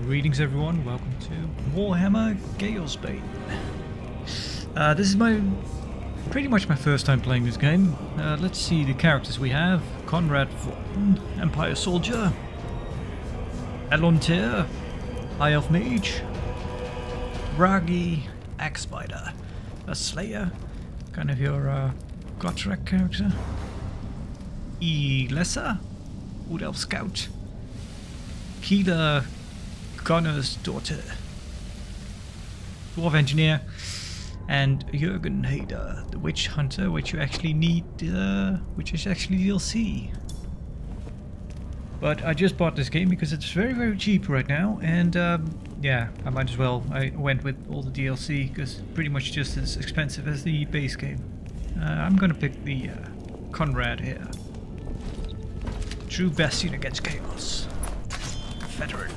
Greetings everyone, welcome to Warhammer Chaosbane. This is pretty much my first time playing this game. Let's see the characters we have. Konrad, Vollen, Empire Soldier, Alontir, High Elf Mage, Ragi, Axe Spider, a Slayer, kind of your Gotrek character, Lesser, Wood Elf Scout, Keela, Gunner's Daughter, Dwarf Engineer, and Jürgen Hader, the Witch Hunter, which you actually need, which is actually DLC. But I just bought this game because it's very, very cheap right now, and yeah, I might as well. I went with all the DLC because pretty much just as expensive as the base game. I'm gonna pick the Konrad here. True bastion against chaos. Veteran.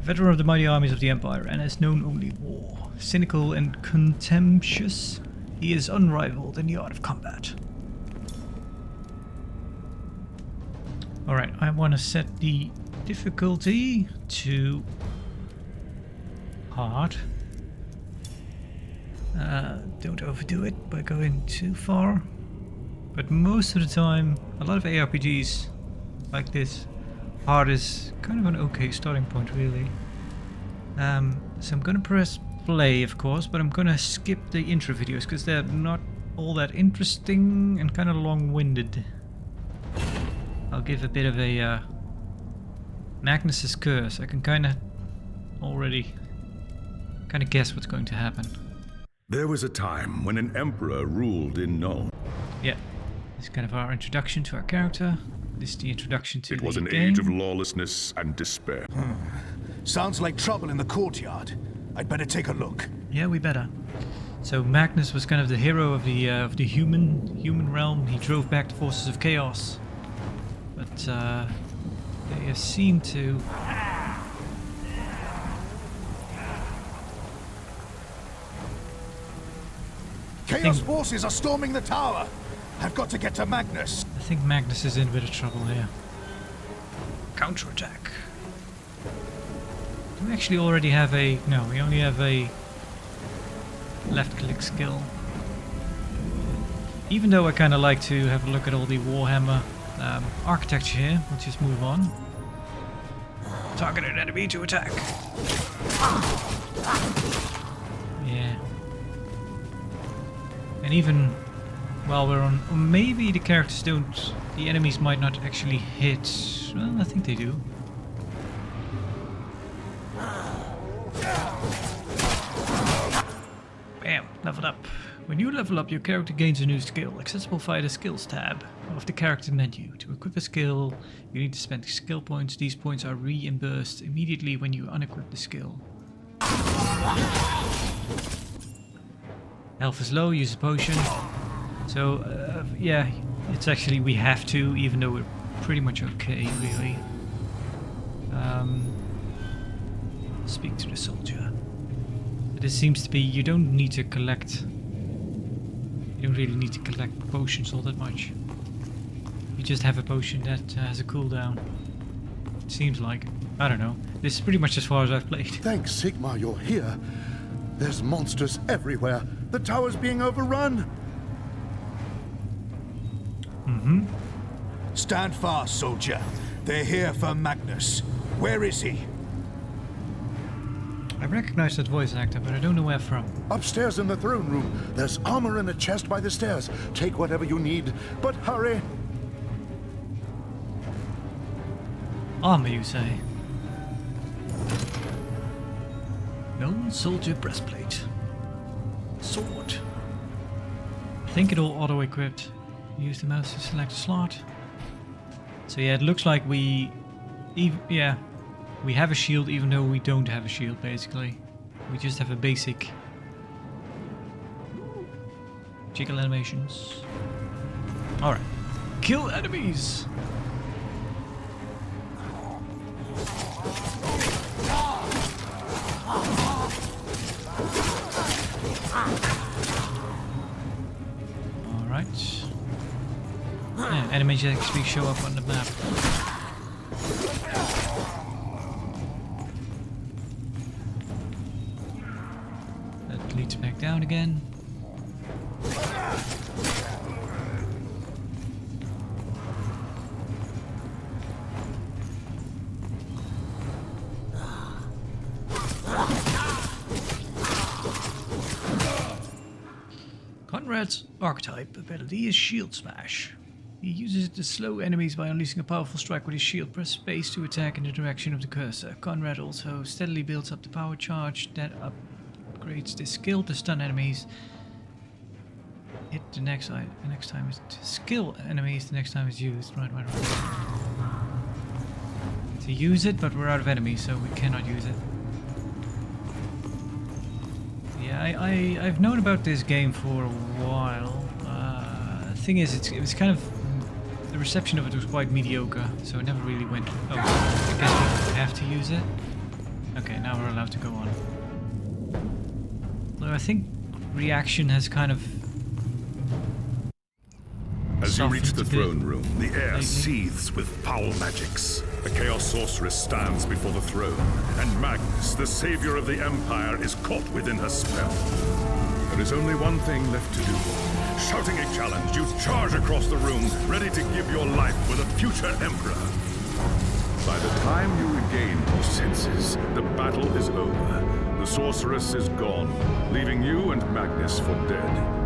Veteran of the mighty armies of the Empire and has known only war. Cynical and contemptuous, he is unrivaled in the art of combat. Alright, I want to set the difficulty to hard. Don't overdo it by going too far. But most of the time, a lot of ARPGs like this, hard is kind of an okay starting point, really. So I'm gonna press play, of course, but I'm gonna skip the intro videos because they're not all that interesting and kind of long-winded. I'll give a bit of a Magnus's curse. I can kind of already guess what's going to happen. There was a time when an emperor ruled in Nome. Yeah, this is kind of our introduction to our character. This is the introduction to the game. It was an age of lawlessness and despair. Sounds like trouble in the courtyard. I'd better take a look. Yeah, we better. So Magnus was kind of the hero of the human realm. He drove back the forces of chaos, but they seem to. Chaos forces are storming the tower. I've got to get to Magnus. I think Magnus is in a bit of trouble here. Counterattack. Do we actually already have a... No, we only have a left-click skill. Even though I kind of like to have a look at all the Warhammer architecture here, we'll just move on. Target an enemy to attack. Yeah. And even while we're on... Maybe the characters don't... The enemies might not actually hit... Well, I think they do. Bam! Leveled up. When you level up, your character gains a new skill, accessible via the Skills tab of the character menu. To equip a skill, you need to spend skill points. These points are reimbursed immediately when you unequip the skill. Health is low, use a potion. So, yeah, it's actually, we have to, even though we're pretty much okay, really. Speak to the soldier. But it seems to be, you don't need to collect, you don't really need to collect potions all that much. You just have a potion that has a cooldown. It seems like. I don't know. This is pretty much as far as I've played. Thanks, Sigmar, you're here. There's monsters everywhere. The tower's being overrun. Mm-hmm. Stand fast, soldier. They're here for Magnus. Where is he? I recognize that voice actor, but I don't know where from. Upstairs in the throne room. There's armor in a chest by the stairs. Take whatever you need, but hurry. Armor, you say? Known soldier breastplate. Sword. I think it all auto-equipped. Use the mouse to select a slot. So yeah, it looks like we have a shield even though we don't have a shield, basically. We just have a basic jiggle animations. Alright. Kill enemies! Alright. Yeah, enemies actually show up on the map. That leads back down again. Konrad's archetype ability is Shield Smash. He uses it to slow enemies by unleashing a powerful strike with his shield. Press space to attack in the direction of the cursor. Konrad also steadily builds up the power charge that upgrades this skill to stun enemies. Hit the next time is to skill enemies, the next time it's used. Right. To use it, but we're out of enemies, so we cannot use it. Yeah, I've known about this game for a while. The thing is, it was kind of... The reception of it was quite mediocre, so it never really went... Oh, I guess we have to use it. Okay, now we're allowed to go on. Though I think reaction has kind of... As you reach the softened a bit throne room, the air lately. seethes with foul magics. The Chaos Sorceress stands before the throne, and Magnus, the savior of the Empire, is caught within her spell. There is only one thing left to do. Shouting a challenge, you charge across the room, ready to give your life for the future Emperor. By the time you regain your senses, the battle is over. The Sorceress is gone, leaving you and Magnus for dead.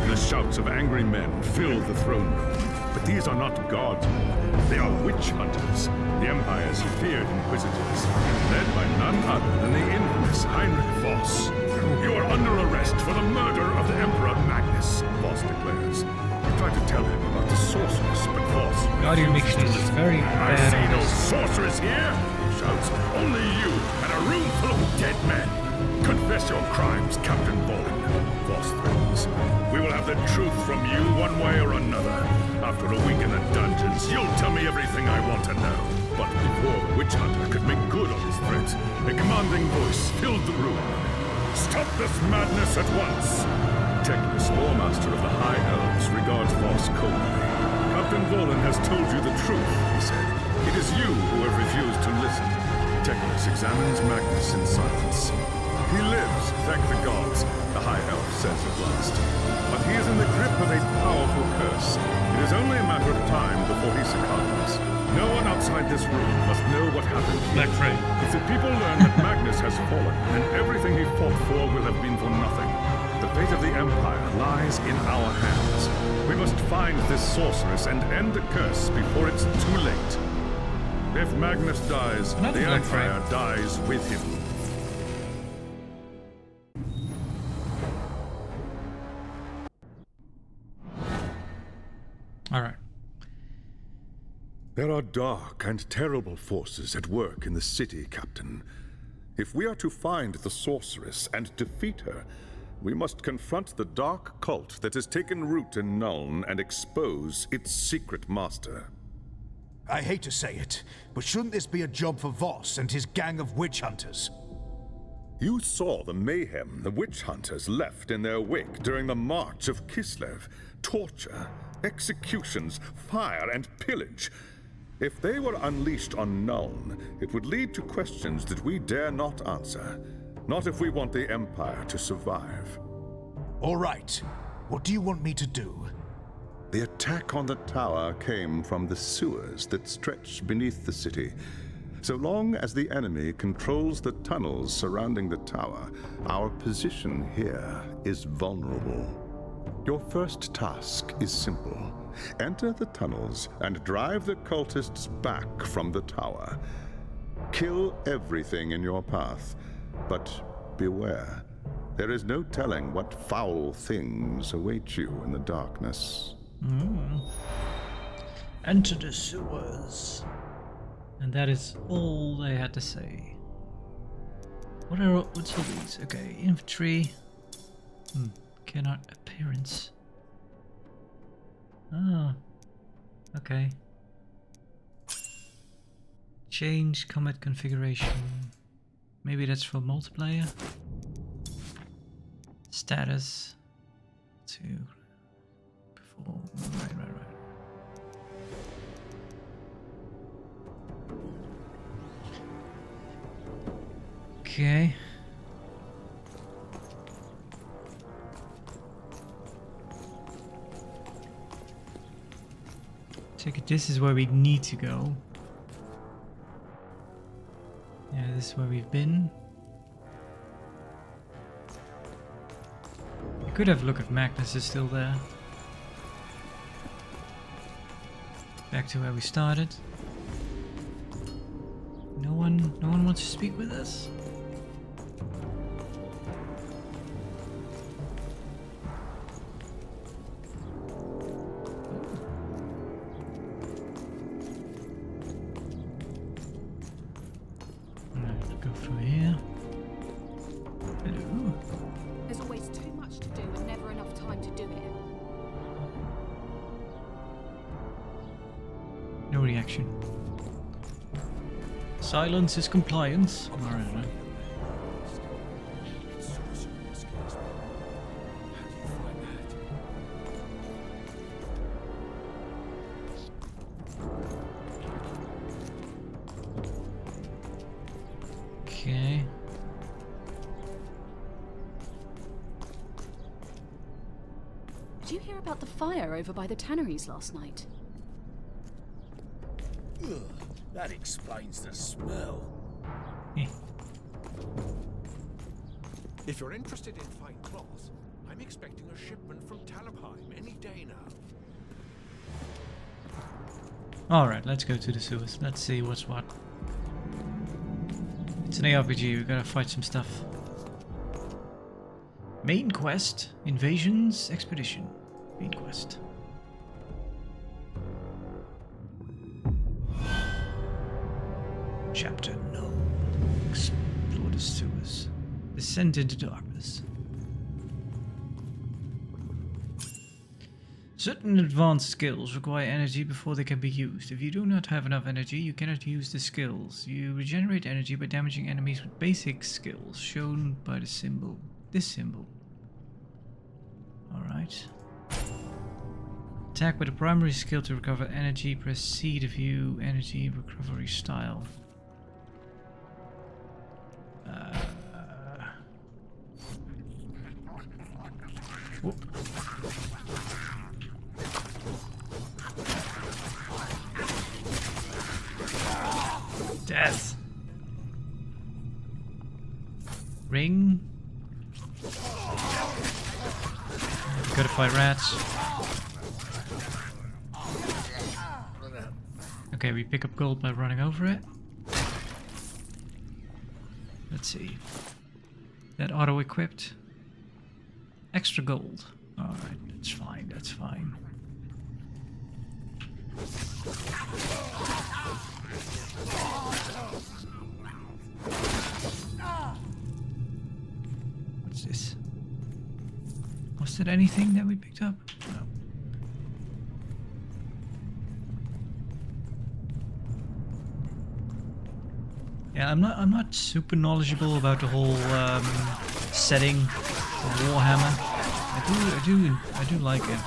The shouts of angry men fill the throne room. But these are not guards. They are witch hunters, the Empire's feared inquisitors, led by none other than the infamous Heinrich Voss. You are under arrest for the murder of the Emperor Magnus, Voss declares. You try to tell him about the sorceress, but Voss The audio mix refuses to is listen. very I bad see on no this. sorceress here, he shouts. Only you and a room full of dead men. Confess your crimes, Captain Vollen, Voss threatens. We will have the truth from you one way or another. After a week in the dungeons, you'll tell me everything I want to know. But before the witch hunter could make good on his threats, a commanding voice filled the room. Stop this madness at once! Teclis, Warmaster of the High Elves, regards Voss coldly. Captain Vollen has told you the truth, he said. It is you who have refused to listen. Teclis examines Magnus in silence. He lives, thank the gods, the High Elf says at last. But he is in the grip of a powerful curse. It is only a matter of time before he succumbs. No one outside this room must know what happened here. If the people learn that Magnus has fallen, then everything he fought for will have been for nothing. The fate of the Empire lies in our hands. We must find this sorceress and end the curse before it's too late. If Magnus dies, Another the Black Empire dies with him. Alright. There are dark and terrible forces at work in the city, Captain. If we are to find the sorceress and defeat her, we must confront the dark cult that has taken root in Nuln and expose its secret master. I hate to say it, but shouldn't this be a job for Voss and his gang of witch hunters? You saw the mayhem the witch hunters left in their wake during the March of Kislev. Torture, executions, fire, and pillage. If they were unleashed on Nuln, it would lead to questions that we dare not answer. Not if we want the Empire to survive. All right. What do you want me to do? The attack on the tower came from the sewers that stretch beneath the city. So long as the enemy controls the tunnels surrounding the tower, our position here is vulnerable. Your first task is simple. Enter the tunnels and drive the cultists back from the tower. Kill everything in your path, but beware. There is no telling what foul things await you in the darkness. Enter the sewers. And that is all they had to say. What's all these? Okay, infantry. Cannot appearance. Oh. Okay. Change combat configuration. Maybe that's for multiplayer. Status. To perform. Right. Okay. this is where we need to go. Yeah, this is where we've been. We could have a look if Magnus is still there. Back to where we started. No one wants to speak with us. Alright, go through here. Hello. There's always too much to do and never enough time to do it. No reaction. Silence is compliance. Alright. Okay. Did you hear about the fire over by the tanneries last night? Ugh, that explains the smell. Eh. If you're interested in fine cloth, I'm expecting a shipment from Talabheim any day now. Alright, let's go to the sewers. Let's see what's what. It's an ARPG, we gotta fight some stuff. Main quest, Invasions Expedition. Main quest. Chapter no. Explore the sewers. Descend into darkness. Certain advanced skills require energy before they can be used. If you do not have enough energy, you cannot use the skills. You regenerate energy by damaging enemies with basic skills, shown by the symbol. This symbol. Alright. Attack with a primary skill to recover energy. Press C to view energy recovery style. Whoop. Death. Ring. Gotta fight rats. Okay, we pick up gold by running over it. Let's see. That auto-equipped. Extra gold. Alright, that's fine, that's fine. What's this? Was there anything that we picked up? No. Yeah, I'm not super knowledgeable about the whole setting of Warhammer. I do like it,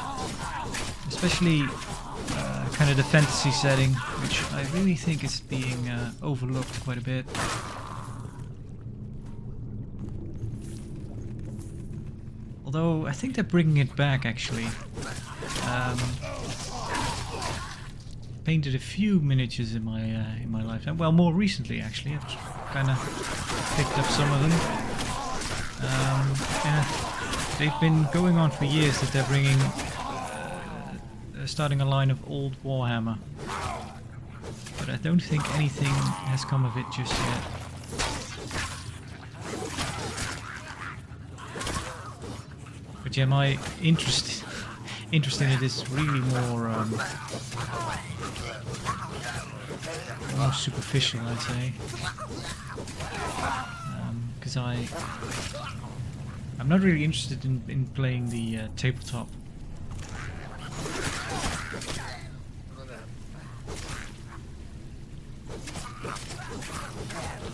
especially kind of the fantasy setting, which I really think is being overlooked quite a bit. Although I think they're bringing it back actually. Painted a few miniatures in my lifetime. Well, more recently actually, I've kind of picked up some of them. Yeah, they've been going on for years that they're bringing, starting a line of old Warhammer. But I don't think anything has come of it just yet. But yeah, my interest in it is really more superficial, I'd say. Because I'm not really interested in playing the tabletop.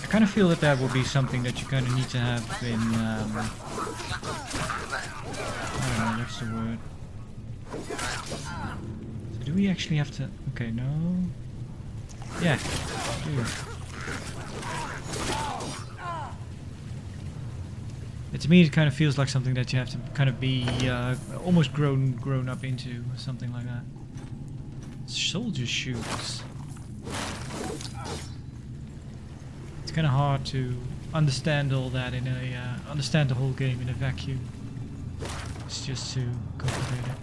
I kind of feel that would be something that you kind of need to have in, I don't know, that's the word. So do we actually have to, okay, no. Yeah, we do. To me, it kind of feels like something that you have to kind of be almost grown up into, or something like that. Soldier shoes. It's kind of hard to understand all that in a understand the whole game in a vacuum. It's just too complicated.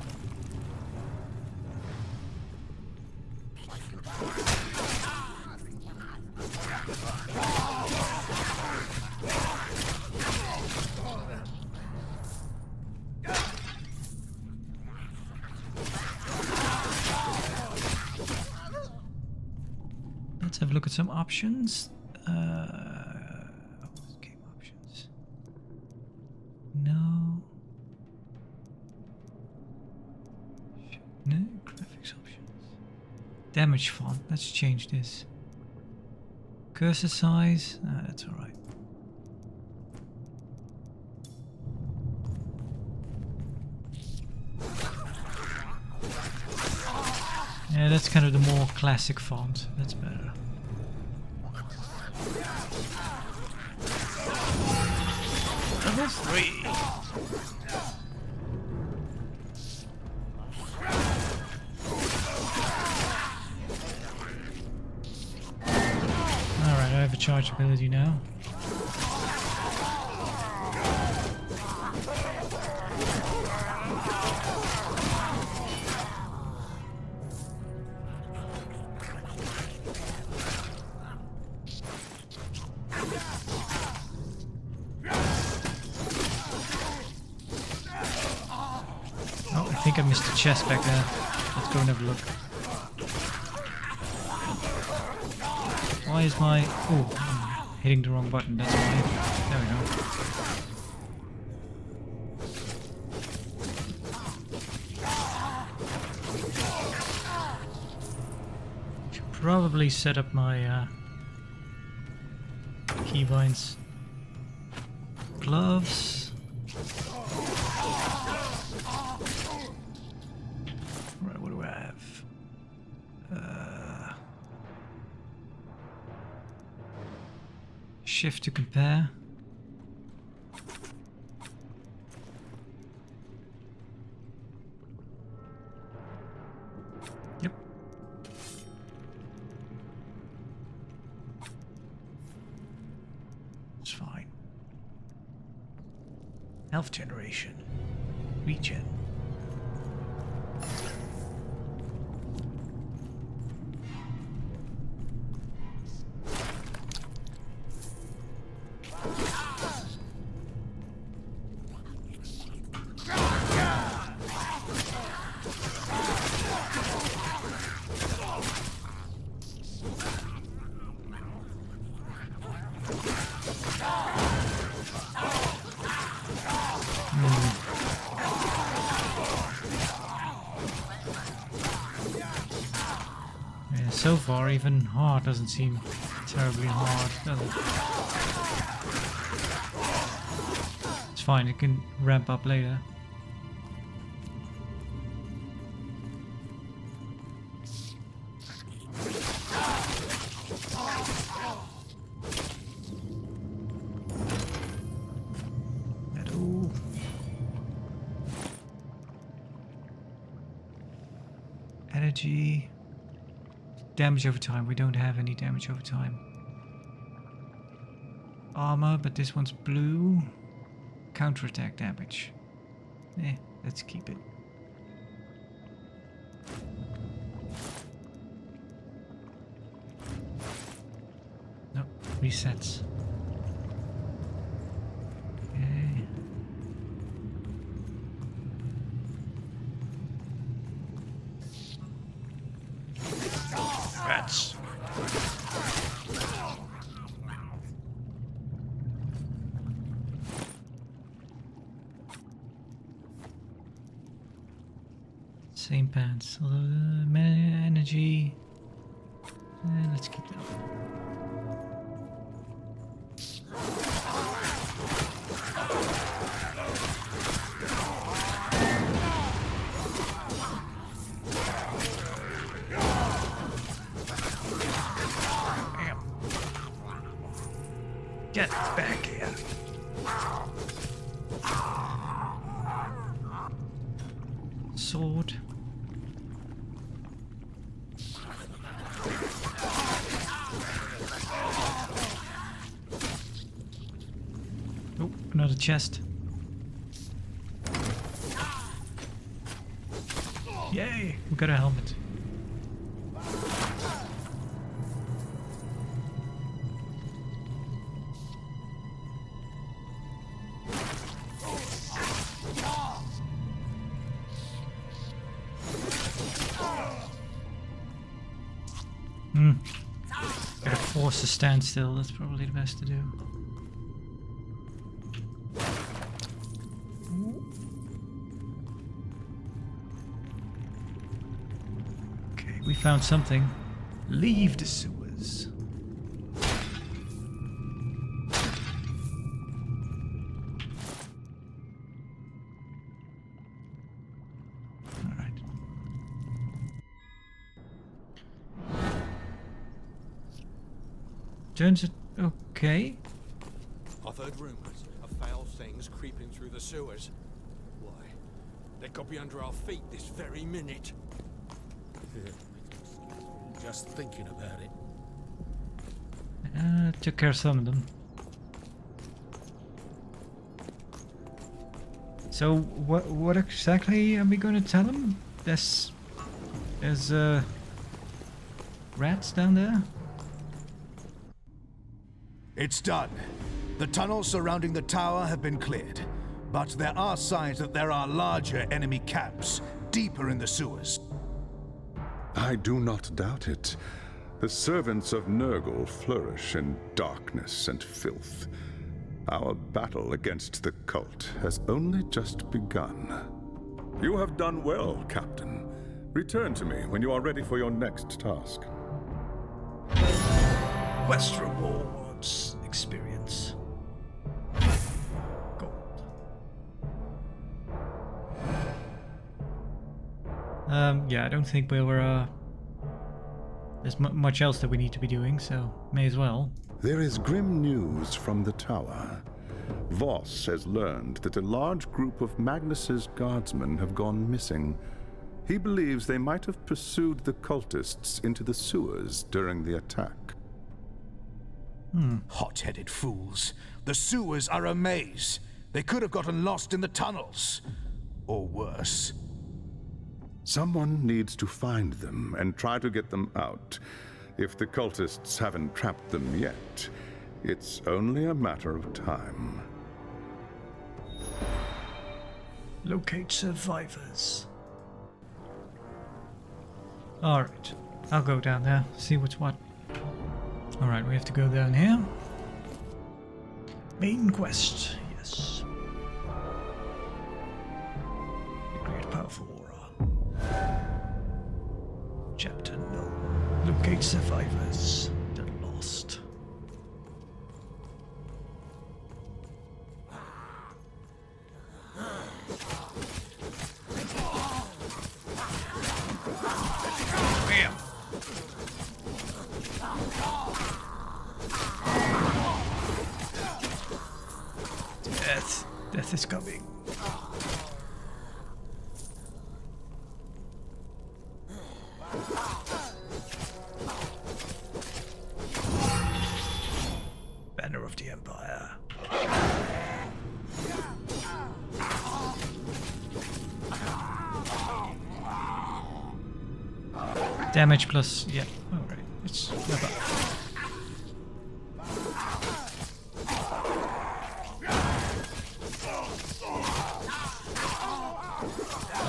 Let's have a look at some options. Game options. No. No graphics options. Damage font. Let's change this. Cursor size. That's all right. Yeah, that's kind of the more classic font. That's better. Level 3. Alright, I have a charge ability now. I think I missed the chest back there. Let's go and have a look. Why is my... Oh, I'm hitting the wrong button, that's why. There we go. Should probably set up my keybinds. Gloves. Right, what do I have? Shift to compare. Yep. It's fine. Health generation. Regen. Yeah, so far even hard doesn't seem terribly hard, does it? It's fine, it can ramp up later. Energy. Damage over time. We don't have any damage over time. Armor, but this one's blue. Counterattack damage. Let's keep it. Nope, resets. Okay. Rats. Same pants, although energy. Let's keep that. Get back here. Sword. another chest. Yay! We got a helmet. Gotta force a standstill, that's probably the best to do. Okay, we found something. Leave the sewers. Alright. Turns it okay. I've heard rumours of foul things creeping through the sewers. Why? They could be under our feet this very minute. Just thinking about it. Took care of some of them. So what exactly are we going to tell them? There's rats down there. It's done. The tunnels surrounding the tower have been cleared, but there are signs that there are larger enemy camps deeper in the sewers. I do not doubt it. The servants of Nurgle flourish in darkness and filth. Our battle against the cult has only just begun. You have done well, Captain. Return to me when you are ready for your next task. Quest rewards experience. Gold. Yeah, I don't think there's much else that we need to be doing, so may as well. There is grim news from the tower. Voss has learned that a large group of Magnus's guardsmen have gone missing. He believes they might have pursued the cultists into the sewers during the attack. Hot-headed fools. The sewers are a maze. They could have gotten lost in the tunnels. Or worse. Someone needs to find them and try to get them out. If the cultists haven't trapped them yet, it's only a matter of time. Locate survivors. Alright, I'll go down there, see what's what. Alright, we have to go down here. Main quest, yes. The great powerful aura. Chapter no. Locate survivors. The lost. Bam. Death. Death is coming. Banner of the Empire. Damage plus, yeah, alright, it's about.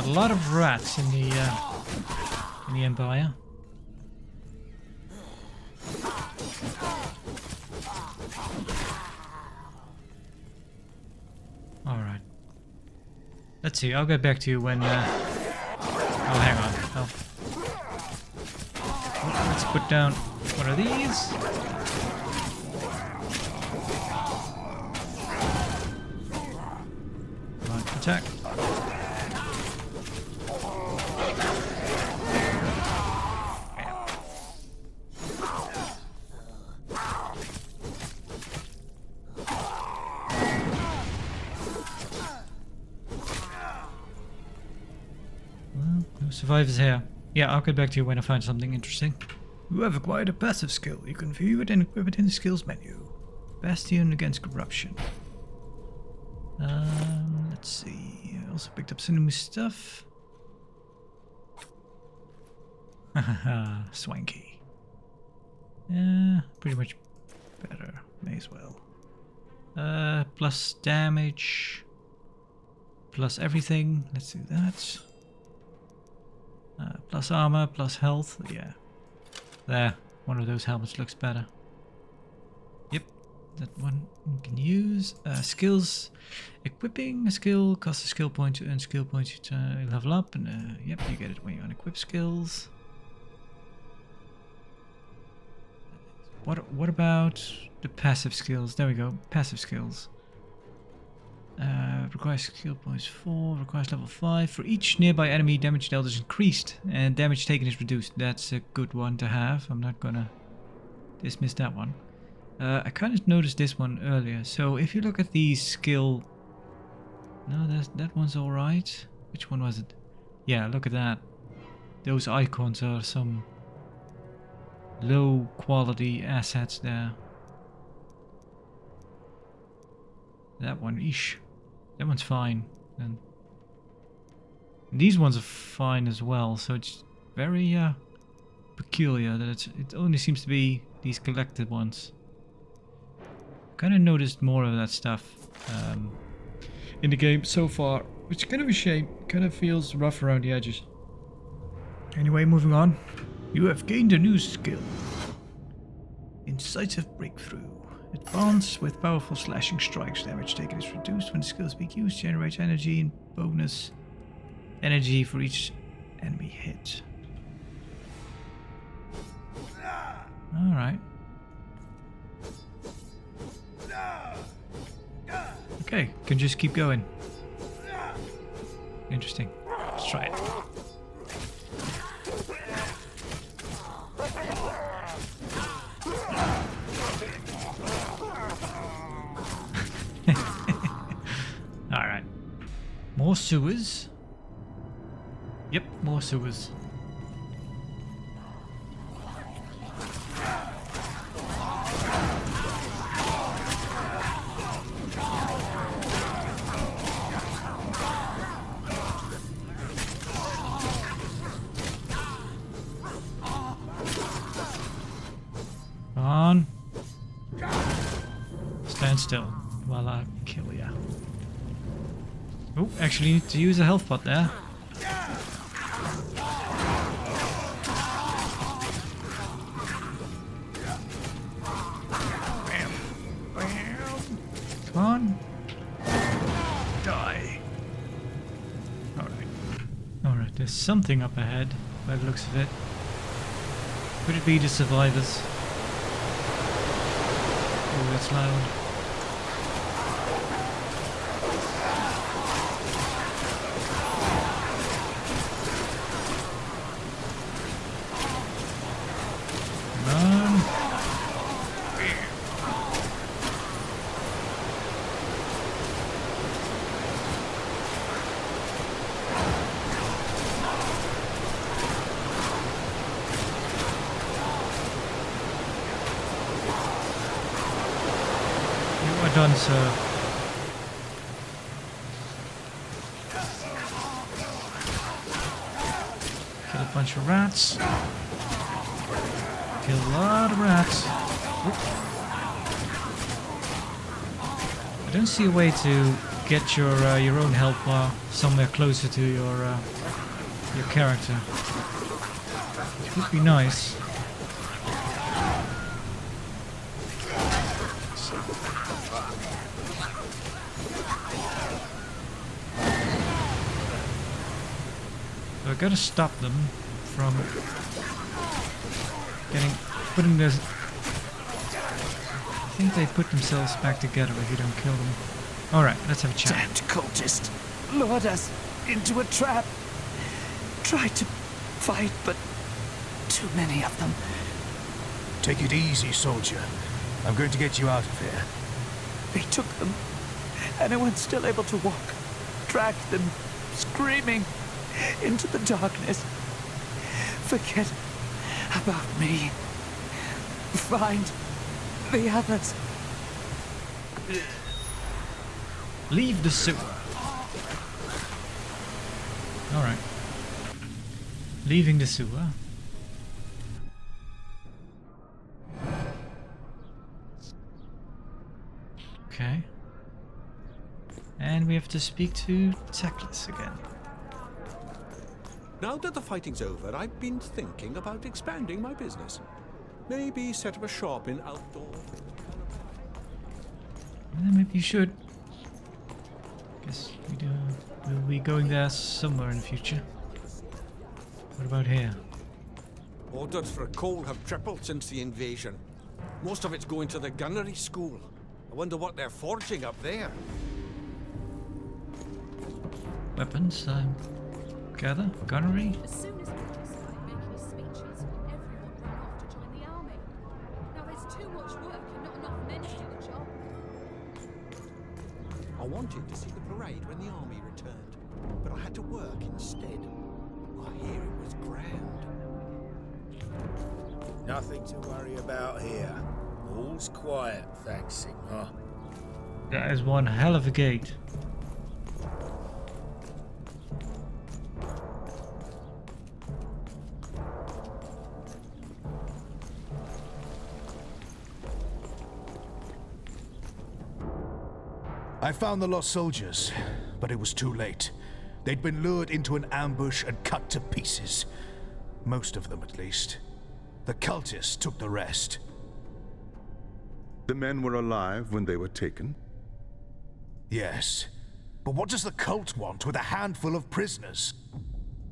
A lot of rats in the Empire. Alright. Let's see, I'll get back to you when oh, hang on. Oh. Let's put down one of these. Come on, attack. No survivors here. Yeah, I'll get back to you when I find something interesting. You have acquired a passive skill. You can view it and equip it in the skills menu. Bastion against corruption. Let's see. I also picked up some new stuff. Haha, swanky. Yeah, pretty much better. May as well. Plus damage. Plus everything. Let's do that. Plus armor, plus health. Yeah. There. One of those helmets looks better. Yep. That one we can use. Skills. Equipping a skill costs a skill point to earn skill points to level up. And yep, you get it when you unequip skills. What about the passive skills? There we go. Passive skills. Requires skill points 4. Requires level 5. For each nearby enemy, damage dealt is increased and damage taken is reduced. That's a good one to have. I'm not gonna dismiss that one. I kind of noticed this one earlier. So if you look at the skill... No, that one's alright. Which one was it? Yeah, look at that. Those icons are some low quality assets there. That one, eesh. That one's fine. And these ones are fine as well, so it's very peculiar that it only seems to be these collected ones. Kind of noticed more of that stuff in the game so far, which is kind of a shame. Kind of feels rough around the edges. Anyway, moving on. You have gained a new skill. Incisive Breakthrough. Advance with powerful slashing strikes. Damage taken is reduced when the skill is being used. Generates energy and bonus energy for each enemy hit. Alright. Okay, can just keep going. Interesting. Let's try it. Alright. More sewers. Yep, more sewers. On. Stand still while I kill ya. Oh, actually need to use a health pot there. Come on. Die. Alright. Alright, there's something up ahead by the looks of it. Could it be the survivors? Oh, that's loud. Done, sir. Kill a bunch of rats. Kill a lot of rats. Oop. I don't see a way to get your own health bar somewhere closer to your character. Which would be nice. I've got to stop them from putting this. I think they put themselves back together if you don't kill them. Alright, let's have a chat. Damned cultist lured us into a trap. Tried to fight, but too many of them. Take it easy, soldier. I'm going to get you out of here. They took them, and I was still able to walk. Dragged them, screaming, into the darkness. Forget about me. Find the others. Leave the sewer. Alright. Leaving the sewer. Okay. And we have to speak to Teclis again. Now that the fighting's over, I've been thinking about expanding my business. Maybe set up a shop in outdoor... Maybe you should. Guess we'll be going there somewhere in the future. What about here? Orders for coal have tripled since the invasion. Most of it's going to the gunnery school. I wonder what they're forging up there. Weapons, gather, gunnery. As soon as Peter started making his speeches, everyone ran off to join the army. Now there's too much work and not enough men to do the job. I wanted to see the parade when the army returned, but I had to work instead. I hear it was grand. Nothing to worry about here. All's quiet, thanks, Sigma. That is one hell of a gate. I found the lost soldiers, but it was too late. They'd been lured into an ambush and cut to pieces. Most of them, at least. The cultists took the rest. The men were alive when they were taken? Yes. But what does the cult want with a handful of prisoners?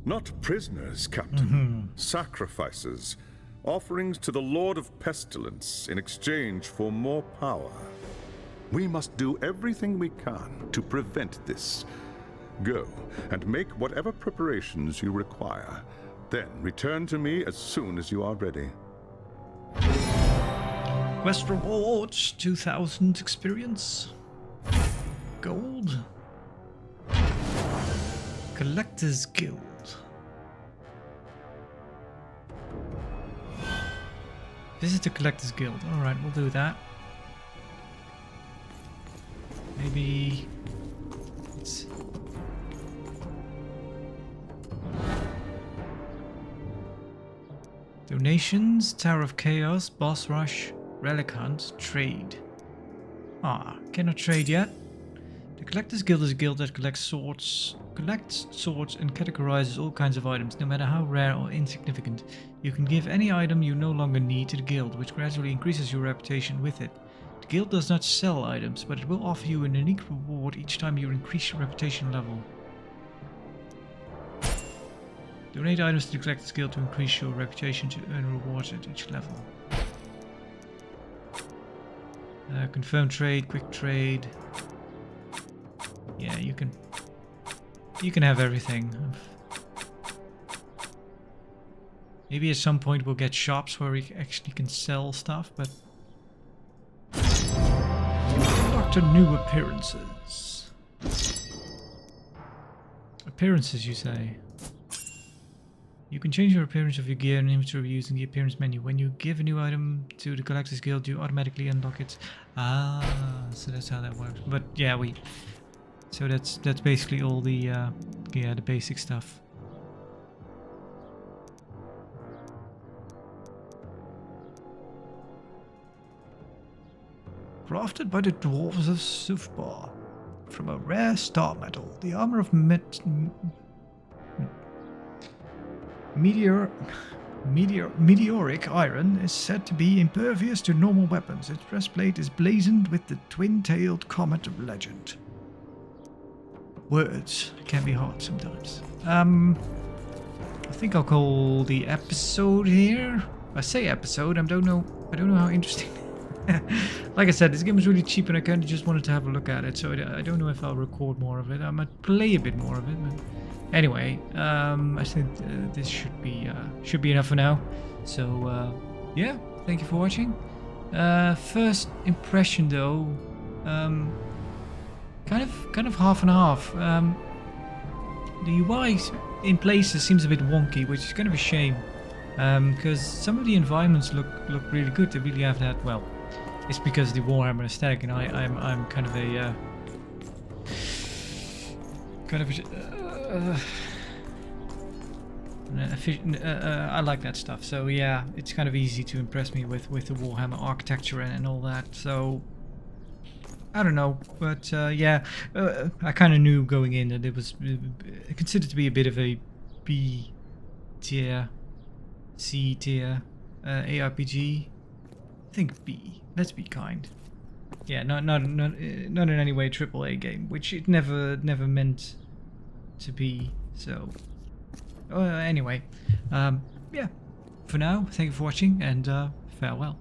Not prisoners, Captain. Sacrifices. Offerings to the Lord of Pestilence in exchange for more power. We must do everything we can to prevent this. Go and make whatever preparations you require. Then return to me as soon as you are ready. Quest rewards, 2000 experience. Gold. Collector's Guild. Visit the Collector's Guild. Alright, we'll do that. Maybe... It's... Donations, Tower of Chaos, Boss Rush, Relic Hunt, Trade. Ah, cannot trade yet. The Collector's Guild is a guild that collects swords and categorizes all kinds of items, no matter how rare or insignificant. You can give any item you no longer need to the guild, which gradually increases your reputation with it. The guild does not sell items, but it will offer you a unique reward each time you increase your reputation level. Donate items to the Collector's Guild to increase your reputation to earn rewards at each level. Confirm trade, quick trade. Yeah, you can have everything. Maybe at some point we'll get shops where we actually can sell stuff, but unlock to new appearances. Appearances, you say? You can change your appearance of your gear and inventory using the appearance menu. When you give a new item to the Collector's Guild, you automatically unlock it. Ah, so that's how that works. But yeah, so that's basically all the yeah, the basic stuff. Crafted by the dwarves of Sufbar from a rare star metal, the armor of meteoric iron is said to be impervious to normal weapons. Its breastplate is blazoned with the twin-tailed comet of legend. Words can be hard sometimes. I think I'll call the episode here. I say episode, I don't know how interesting. Like I said, this game was really cheap and I kind of just wanted to have a look at it, so I don't know if I'll record more of it. I might play a bit more of it, but anyway, I think this should be enough for now. So yeah, thank you for watching. First impression though, kind of half and half. The UI in places seems a bit wonky, which is kind of a shame, because some of the environments look really good. They really have that. Well, it's because of the Warhammer aesthetic, and I'm kind of a kind of I like that stuff. So yeah, it's kind of easy to impress me with the Warhammer architecture and all that. So I don't know, but yeah, I kind of knew going in that it was considered to be a bit of a B tier, C tier ARPG. I think B. Let's be kind. Yeah, not in any way a AAA game, which it never meant to be. So anyway, yeah. For now, thank you for watching and farewell.